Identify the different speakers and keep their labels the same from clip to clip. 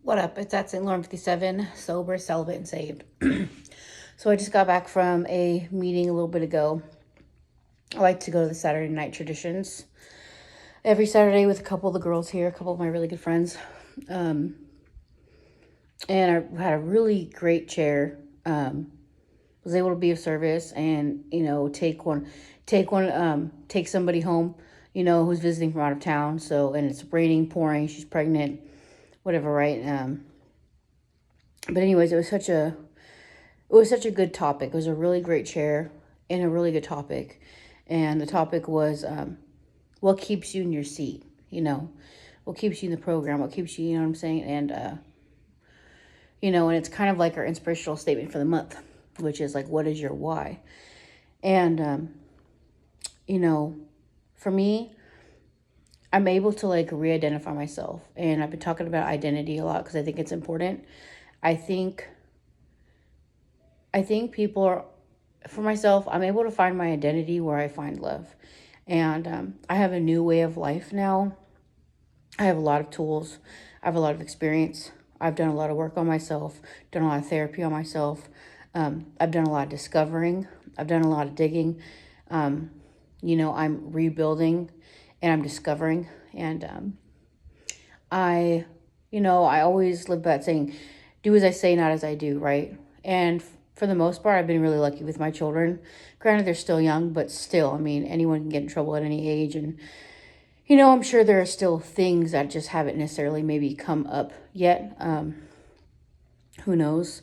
Speaker 1: What up? It's at St. Lauren 57, sober, celibate, and saved. So I just got back from a meeting a little bit ago. I like to go to the Saturday night traditions every Saturday with a couple of the girls here, a couple of my really good friends. And I had a really great chair. Was able to be of service and, take somebody home, who's visiting from out of town. So, and it's raining, pouring, she's pregnant, whatever, right? But anyways, it was such a good topic. It was a really great chair and a really good topic. And the topic was, what keeps you in your seat, what keeps you in the program, what keeps you, you know what I'm saying? And, and it's kind of like our inspirational statement for the month, which is like, what is your why? And, for me, I'm able to like re-identify myself. And I've been talking about identity a lot because I think it's important. I think people are, for myself, I'm able to find my identity where I find love. And I have a new way of life now. I have a lot of tools. I have a lot of experience. I've done a lot of work on myself, done a lot of therapy on myself. I've done a lot of discovering. I've done a lot of digging. I'm rebuilding and I'm discovering. And I always live by that saying, do as I say, not as I do, right? And for the most part, I've been really lucky with my children. Granted, they're still young, but still, anyone can get in trouble at any age. And, I'm sure there are still things that just haven't necessarily maybe come up yet. Who knows?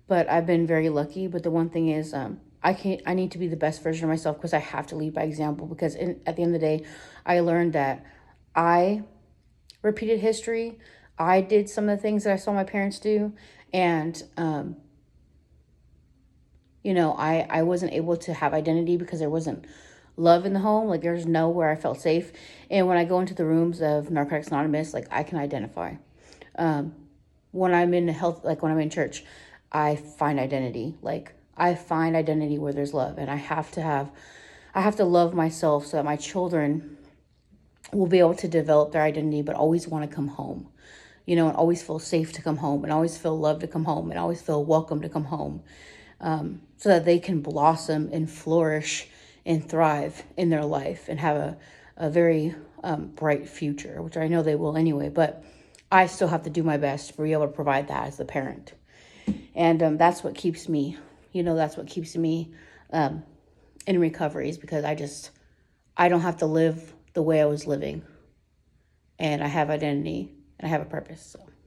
Speaker 1: But I've been very lucky. But the one thing is, I need to be the best version of myself because I have to lead by example. Because at the end of the day, I learned that I repeated history. I did some of the things that I saw my parents do. And, I wasn't able to have identity because there wasn't love in the home. Like there's nowhere I felt safe. And when I go into the rooms of Narcotics Anonymous, like I can identify. When I'm in health, like when I'm in church, I find identity. Like I find identity where there's love. And I have to love myself so that my children will be able to develop their identity, but always want to come home, and always feel safe to come home and always feel loved to come home and always feel welcome to come home. So that they can blossom and flourish and thrive in their life and have a very bright future, which I know they will anyway, but I still have to do my best to be able to provide that as the parent. And that's what keeps me, in recovery, is because I don't have to live the way I was living. And I have identity and I have a purpose. So.